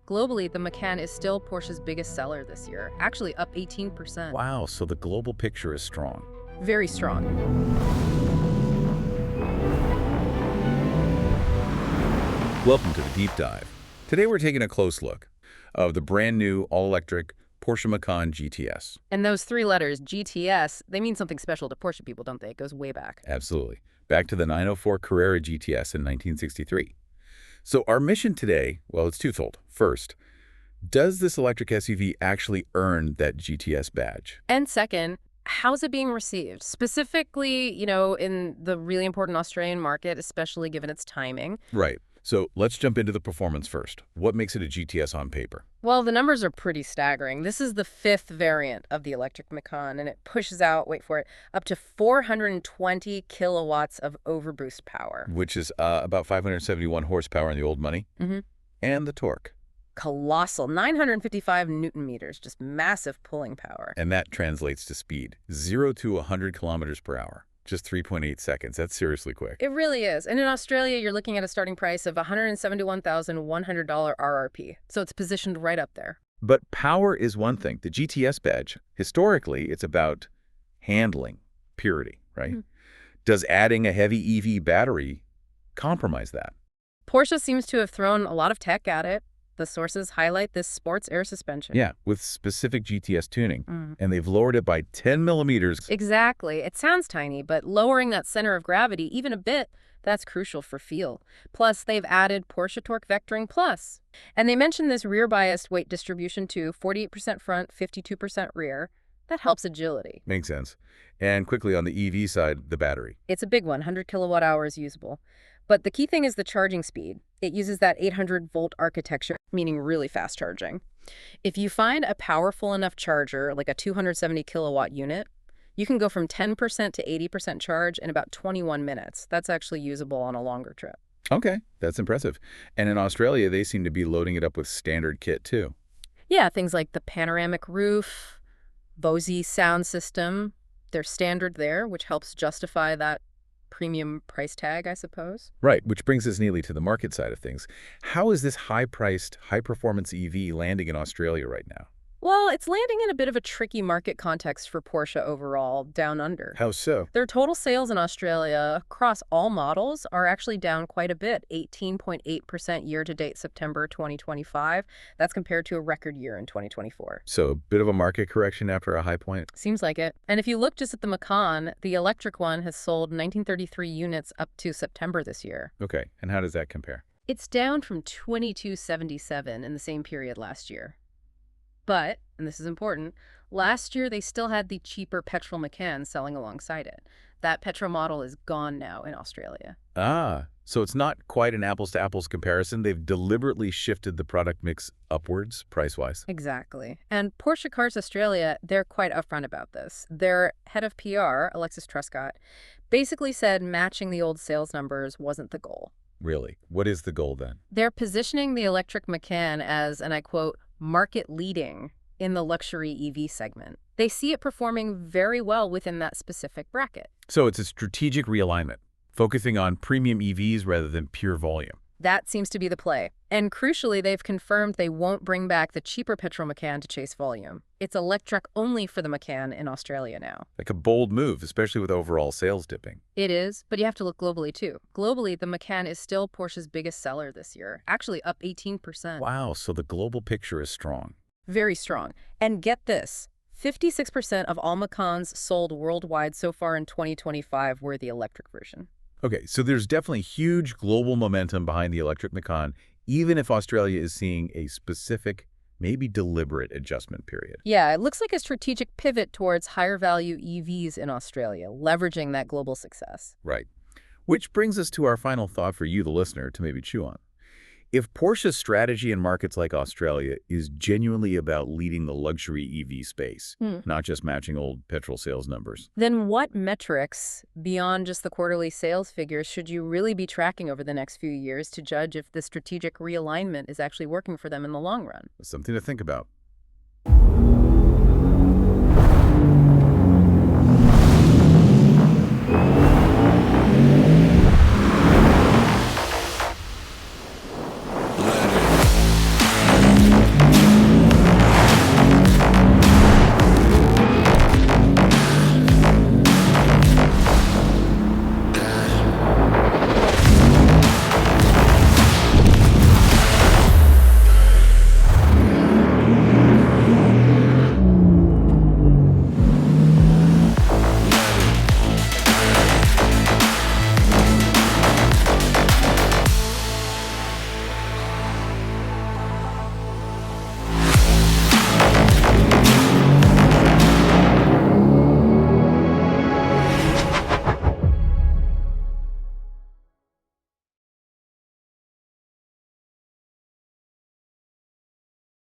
Globally, the Macan is still Porsche's biggest seller this year, actually up 18%. Wow, so the global picture is strong. Very strong. Welcome to the Deep Dive. Today we're taking a close look of the brand new all-electric Porsche Macan GTS. And those three letters, GTS, they mean something special to Porsche people, don't they? It goes way back. Absolutely. Back to the 904 Carrera GTS in 1963. So our mission today, well, it's twofold. First, does this electric SUV actually earn that GTS badge? And second, how's it being received? Specifically, in the really important Australian market, especially given its timing. Right. So let's jump into the performance first. What makes it a GTS on paper? Well, the numbers are pretty staggering. This is the fifth variant of the electric Macan, and it pushes out, wait for it, up to 420 kilowatts of overboost power. Which is about 571 horsepower in the old money. Mm-hmm. And the torque. Colossal, 955 newton meters, just massive pulling power. And that translates to speed, 0 to 100 kilometers per hour. Just 3.8 seconds. That's seriously quick. It really is. And in Australia, you're looking at a starting price of $171,100 RRP. So it's positioned right up there. But power is one thing. The GTS badge, historically, it's about handling, purity, right? Mm-hmm. Does adding a heavy EV battery compromise that? Porsche seems to have thrown a lot of tech at it. The sources highlight this sports air suspension. Yeah, with specific GTS tuning. And they've lowered it by 10 millimeters. Exactly. It sounds tiny, but lowering that center of gravity even a bit, that's crucial for feel. Plus, they've added Porsche Torque Vectoring Plus. And they mentioned this rear-biased weight distribution too, 48% front, 52% rear. That helps agility. Makes sense. And quickly on the EV side, the battery. It's a big one, 100 kilowatt hours usable. But the key thing is the charging speed. It uses that 800-volt architecture, meaning really fast charging. If you find a powerful enough charger, like a 270 kilowatt unit, you can go from 10% to 80% charge in about 21 minutes. That's actually usable on a longer trip. Okay, that's impressive. And in Australia, they seem to be loading it up with standard kit, too. Yeah, things like the panoramic roof, Bose sound system, they're standard there, which helps justify that premium price tag, I suppose. Right, which brings us neatly to the market side of things. How is this high-priced, high-performance EV landing in Australia right now? Well, it's landing in a bit of a tricky market context for Porsche overall, down under. How so? Their total sales in Australia across all models are actually down quite a bit, 18.8% year-to-date September 2025. That's compared to a record year in 2024. So a bit of a market correction after a high point? Seems like it. And if you look just at the Macan, the electric one has sold 1933 units up to September this year. Okay, and how does that compare? It's down from 2277 in the same period last year. But, and this is important, last year they still had the cheaper petrol Macan selling alongside it. That petrol model is gone now in Australia. Ah, so it's not quite an apples-to-apples comparison. They've deliberately shifted the product mix upwards, price-wise. Exactly. And Porsche Cars Australia, they're quite upfront about this. Their head of PR, Alexis Truscott, basically said matching the old sales numbers wasn't the goal. Really? What is the goal then? They're positioning the electric Macan as, and I quote, market leading in the luxury EV segment. They see it performing very well within that specific bracket. So it's a strategic realignment, focusing on premium EVs rather than pure volume. That seems to be the play. And crucially, they've confirmed they won't bring back the cheaper petrol Macan to chase volume. It's electric only for the Macan in Australia now. Like a bold move, especially with overall sales dipping. It is, but you have to look globally too. Globally, the Macan is still Porsche's biggest seller this year, actually up 18%. Wow, so the global picture is strong. Very strong. And get this, 56% of all Macans sold worldwide so far in 2025 were the electric version. Okay, so there's definitely huge global momentum behind the electric Macan, even if Australia is seeing a specific, maybe deliberate adjustment period. Yeah, it looks like a strategic pivot towards higher value EVs in Australia, leveraging that global success. Right. Which brings us to our final thought for you, the listener, to maybe chew on. If Porsche's strategy in markets like Australia is genuinely about leading the luxury EV space, not just matching old petrol sales numbers, then what metrics, beyond just the quarterly sales figures, should you really be tracking over the next few years to judge if the strategic realignment is actually working for them in the long run? something to think about.